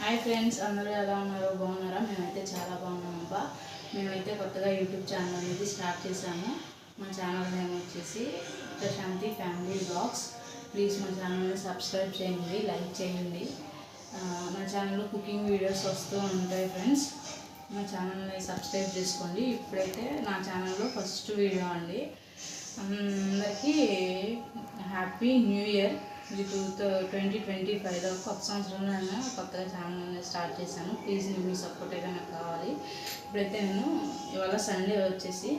Hi friends, అందరూ ఎలా ఉన్నారో బాగున్నారా? మేమైతే చాలా బాగున్నామబ్బా. మేమైతే కొత్తగా యూట్యూబ్ ఛానల్ అనేది స్టార్ట్ చేసాము. మా ఛానల్ నేమ్ వచ్చేసి ప్రశాంతి ఫ్యామిలీ బ్లాగ్స్. ప్లీజ్ మా ఛానల్ని సబ్స్క్రైబ్ చేయండి, లైక్ చేయండి. మా ఛానల్లో కుకింగ్ వీడియోస్ వస్తూ ఉంటాయి ఫ్రెండ్స్. మా ఛానల్ని సబ్స్క్రైబ్ చేసుకోండి. ఇప్పుడైతే నా ఛానల్లో ఫస్ట్ వీడియో అండి. అందరికీ హ్యాపీ న్యూ ఇయర్. ఇది 2025 కొత్త సంవత్సరంలో నేను కొత్తగా ఛానల్ స్టార్ట్ చేశాను. ప్లీజ్ మీ సపోర్ట్ అయితే నాకు కావాలి. ఇప్పుడైతే నేను ఇవాళ సండే వచ్చేసి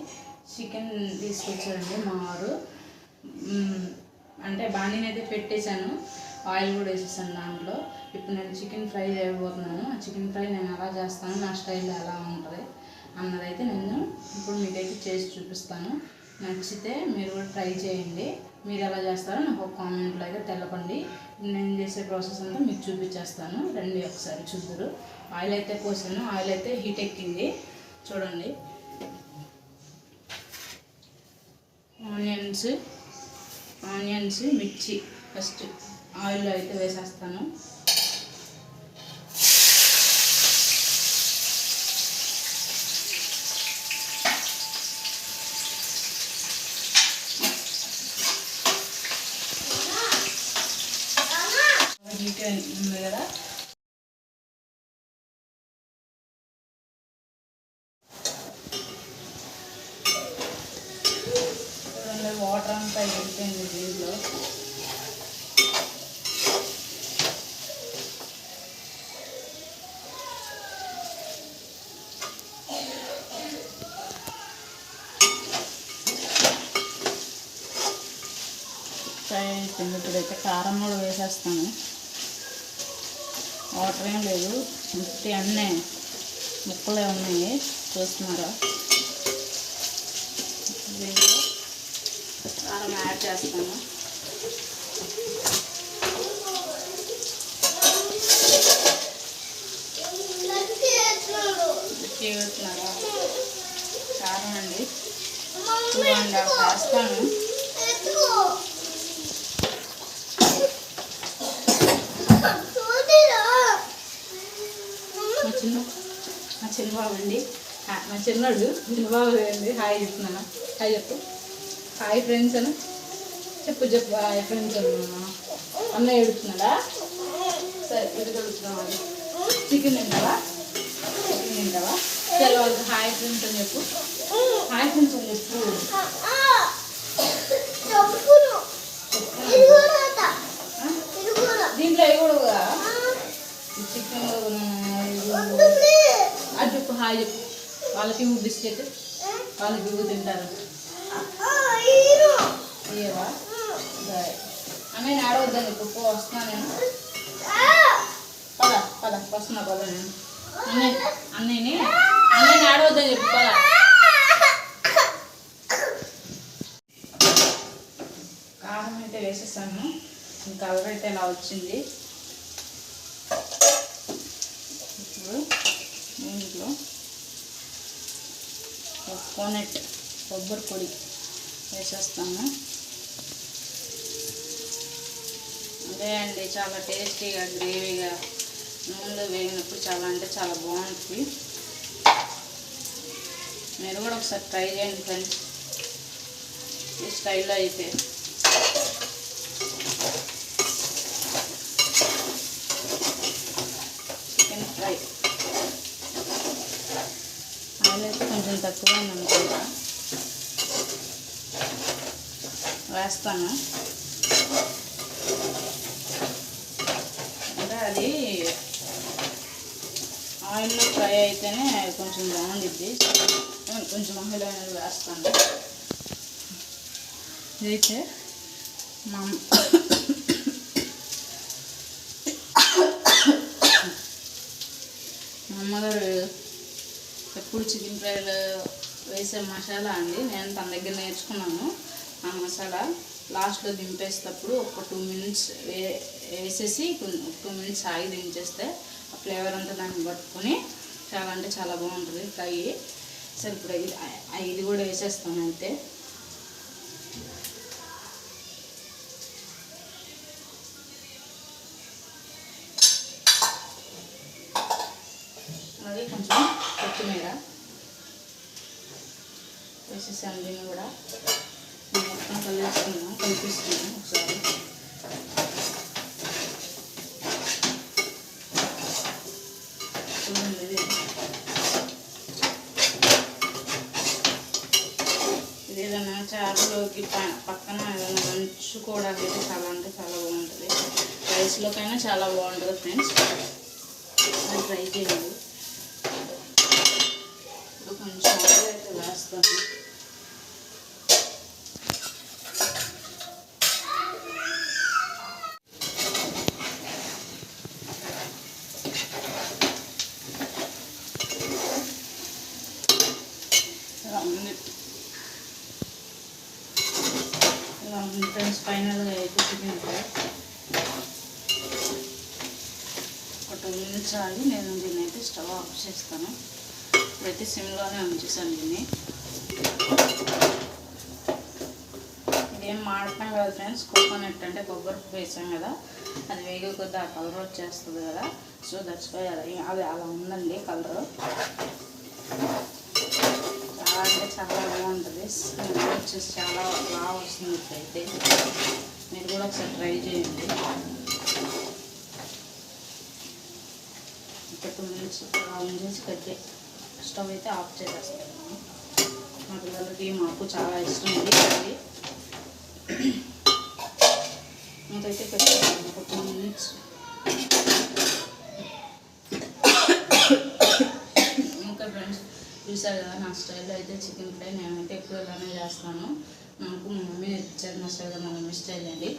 చికెన్ తీసుకొచ్చారండి మా వారు. అంటే బాండీని అయితే పెట్టేశాను, ఆయిల్ కూడా వేసేసాను దాంట్లో. ఇప్పుడు నేను చికెన్ ఫ్రై చేయబోతున్నాను. ఆ చికెన్ ఫ్రై నేను ఎలా చేస్తాను, నా స్టైల్ ఎలా ఉంటుంది అన్నదైతే నేను ఇప్పుడు మీకైతే చేసి చూపిస్తాను. నచ్చితే మీరు కూడా ట్రై చేయండి. మీరు ఎలా చేస్తారో నాకు ఒక కామెంట్లో అయితే తెలపండి. నేను చేసే ప్రాసెస్ అంతా మీకు చూపించేస్తాను. రండి ఒకసారి చూద్దరు. ఆయిల్ అయితే పోసాను, ఆయిల్ అయితే హీట్ ఎక్కింది చూడండి. ఆనియన్స్ మిర్చి ఫస్ట్ ఆయిల్లో అయితే వేసేస్తాను. ఉంది కదా, వాటర్ అంతా వెళ్ళిపోయింది దీంట్లో. ఫ్రై అయిపోయింది. ఇప్పుడైతే కారం కూడా వేసేస్తాను. వాటర్ ఏం లేదు, ముట్టి అన్నీ ముక్కలే ఉన్నాయి చూస్తున్నారా. దీంట్లో కారం యాడ్ చేస్తాను. చూస్తున్నారా కారం అండి, 2.5 వేస్తాను. మా చిన్నబాబు అండి, మా చిన్నోడు చిన్నబాబు అండి. హాయ్ చెప్తున్నాను. హాయ్ చెప్పు. హాయ్ ఫ్రెండ్స్ అని చెప్పు. హాయ్ ఫ్రెండ్స్ అన్నా. అన్నయ్య ఎడుతున్నాడా? సరే ఇది కడుగుతున్నావా? చికెన్ తింటావా? చికెన్ తింటావా? సరే వాళ్ళకి హాయ్ ఫ్రెండ్స్ అని చెప్పు. హాయ్ ఫ్రెండ్స్ అని చెప్పు. దీంట్లో వేయకూడదుగా చికెన్. అది చెప్పు, హాయ్ చెప్పు. వాళ్ళకి బిస్కెట్, వాళ్ళకి ఇవ్వు తింటారు. ఇయ్యవా? సరే అన్నయ్య ఆడవద్దని చెప్పు. వస్తున్నా నేను. పద వస్తున్నా. పద నేను అన్నయ్యని ఆడవద్దని చెప్పు. పద. కారం అయితే వేసేసాను. కలర్ అయితే ఇలా వచ్చింది. ఇప్పుడు దీంట్లో కోకోనట్ కొబ్బరి పొడి వేసేస్తాను. అదే అండి, చాలా టేస్టీగా గ్రేవీగా నూనెలో వేగినప్పుడు చాలా అంటే చాలా బాగుంటుంది. మీరు కూడా ఒకసారి ట్రై చేయండి ఫ్రెండ్స్, ఈ స్టైల్లో అయితే. చికెన్ ఫ్రై ఆయిల్ అయితే కొంచెం తక్కువ అనుకుంటా వేస్తాను. అంటే అది ఆయిల్లో ఫ్రై అయితేనే కొంచెం బాగుండిద్ది. కొంచెం ఆయిల్ అనేది వేస్తాను. ఇదైతే మా అమ్మగారు ఎప్పుడు చికెన్ ఫ్రైలో వేసే మసాలా అండి. నేను తన దగ్గర నేర్చుకున్నాను ఆ మసాలా. లాస్ట్లో దింపేసేటప్పుడు ఒక 2 మినిట్స్ వేసేసి 2 మినిట్స్ ఆగి దించేస్తే ఆ ఫ్లేవర్ అంతా దాన్ని పట్టుకొని చాలా అంటే చాలా బాగుంటుంది ఫ్రై. సరే ఇప్పుడు ఇది కూడా వేసేస్తాను అంతే. అలాగే కొంచెం కొత్తిమీర వేసేసాను. దీన్ని కూడా మొత్తం కలిపిస్తున్నాను ఒకసారి. చూడండి, ఇది ఏదైనా చేపలోకి పక్కన ఏదైనా నంచుకోవడానికి అయితే చాలా అంటే చాలా బాగుంటుంది. రైస్లోకైనా చాలా బాగుంటుంది ఫ్రెండ్స్, అది ట్రై చేయండి. ఇప్పుడు కొంచెం ఆయిల్ అయితే వేస్తాను. ఇలా ఉంది ఫ్రెండ్స్, ఫైనల్గా అయితే చికెన్ ఫ్రై. ఒక 2 minutes ఆగి నేను దీన్ని అయితే స్టవ్ ఆఫ్ చేస్తాను. ఇప్పుడైతే సిమ్లోనే ఉంచేసాను దీన్ని. ఇదేం మాడటం కదా ఫ్రెండ్స్, కోకోనట్ అంటే కొబ్బరి వేసాం కదా, అది వేగే కొద్ది ఆ కలర్ వచ్చేస్తుంది కదా. సో దట్స్ వై అది అలా ఉందండి కలర్. చాలా అంటే చాలా బాగుంటుంది, స్మెల్ వచ్చేసి చాలా బాగా వస్తుంది. ఇప్పుడైతే మీరు కూడా ఒకసారి ట్రై చేయండి. ఒక 2 minutes ఆన్ చేసి కట్టే స్టవ్ అయితే ఆఫ్ చేసేస్తాను. మా పిల్లలకి మాకు చాలా ఇష్టం ఇది కర్రీ. ఇంకైతే పెట్టేస్తాను ఒక 2 minutes. ఇంకా ఫ్రెండ్స్ చూసారు కదా, నా స్టైల్లో అయితే చికెన్ ఫ్రై నేనైతే ఎక్కువ ఇలానే చేస్తాను. నాకు మా మమ్మీ నేర్పించారు నా స్టైల్, మా మమ్మీ స్టైల్ అండి.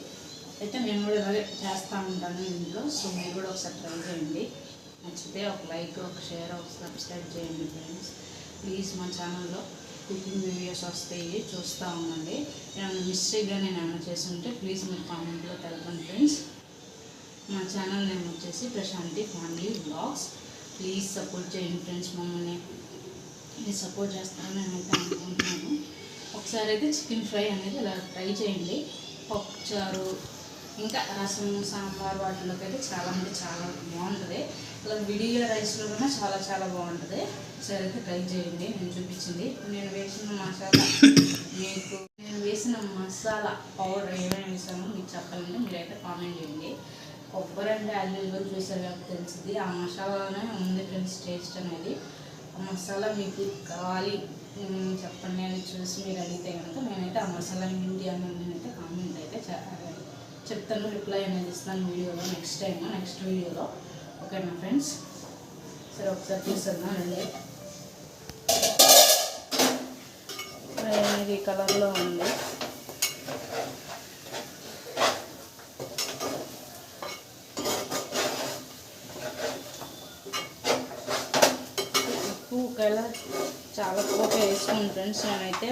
అయితే నేను కూడా ఇలాగే చేస్తూ ఉంటాను ఇంట్లో. సో మీరు కూడా ఒకసారి ట్రై చేయండి. నచ్చితే ఒక లైక్, ఒక షేర్, ఒక సబ్స్క్రైబ్ చేయండి ఫ్రెండ్స్. ప్లీజ్ మా ఛానల్లో కుకింగ్ వీడియోస్ వస్తాయి, చూస్తూ ఉండండి. ఏమైనా మిస్టేక్గా నేను ఏమైనా చేస్తుంటే ప్లీజ్ మీరు కామెంట్లో తెలపండి ఫ్రెండ్స్. మా ఛానల్ నేమ్ వచ్చేసి Prashanti family blogs. Please support చేయండి ఫ్రెండ్స్. మమ్మల్ని మీరు సపోర్ట్ చేస్తారని నేనైతే అనుకుంటున్నాను. ఒకసారి అయితే చికెన్ ఫ్రై అనేది ఇలా ట్రై చేయండి. పప్పుచారు, ఇంకా రసం, సాంబార్ వాటిలోకి అయితే చాలా అంటే చాలా బాగుంటుంది. ఇలా విడిగా రైస్లో కూడా చాలా చాలా బాగుంటుంది. ఒకసారి అయితే ట్రై చేయండి. నేను చూపించింది నేను వేసిన మసాలా పౌడర్ ఏమైనా వేసామో మీకు చెప్పాలంటే మీరైతే కామెంట్ చేయండి. కొబ్బరి అంటే అల్లు చూసారు కాబట్టి తెలిసింది, ఆ మసాలానే ఉంది ఫ్రెండ్స్ టేస్ట్ అనేది. ఆ మసాలా మీకు కావాలి చెప్పండి అని చూసి మీరు అడిగితే కనుక నేనైతే ఆ మసాలా ఏంటి అని నేనైతే కామెంట్ అయితే చెప్తాను, రిప్లై అనేది ఇస్తాను వీడియోలో నెక్స్ట్ వీడియోలో. ఓకేనా ఫ్రెండ్స్? సరే ఒకసారి చూస్తున్నానండి. ఇది కలర్లో ఉంది. ఒకవేళ చాలా పోక వేసుకోండి ఫ్రెండ్స్. నేనైతే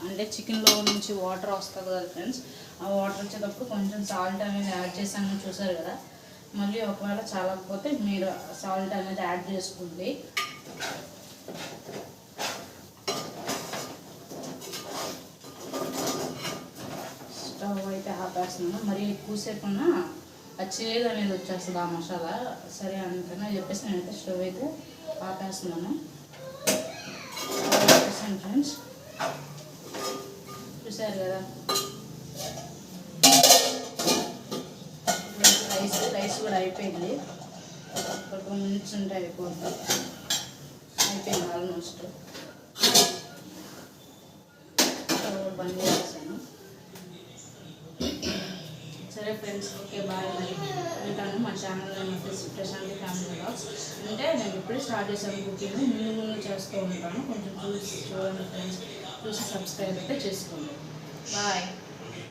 అంటే చికెన్లో నుంచి వాటర్ వస్తుంది కదా ఫ్రెండ్స్, ఆ వాటర్ వచ్చేటప్పుడు కొంచెం సాల్ట్ అనేది యాడ్ చేసాను చూసారు కదా. మళ్ళీ ఒకవేళ చాలకపోతే మీరు సాల్ట్ అనేది యాడ్ చేసుకోండి. స్టవ్ అయితే ఆపేస్తున్నాను. మరి ఎక్కువసేపు ఉన్నా చేదు అనేది వచ్చేస్తుంది ఆ మసాలా. సరే అందుకనే చెప్పేసి నేనైతే స్టవ్ అయితే ఆపేస్తున్నాను ఫ్రెండ్స్. చూసారు కదా, రైస్ కూడా అయిపోయింది. ఒక 2 minutes ఉంటే అయిపోయింది ఆల్మోస్ట్. బంద్ చేసేసాను. సరే ఫ్రెండ్స్, ఓకే బాయ్. మరి ఉంటాను. మా ఛానల్లో ప్రశాంతి ఫ్యామిలీ బ్లాగ్స్ అంటే నేను ఇప్పుడే స్టార్ట్ చేశాను కుకింగ్, ముందు చేస్తూ ఉంటాను. కొంచెం చూడండి ఫ్రెండ్స్, చూసి సబ్స్క్రైబ్ అయితే చేసుకోండి. బాయ్.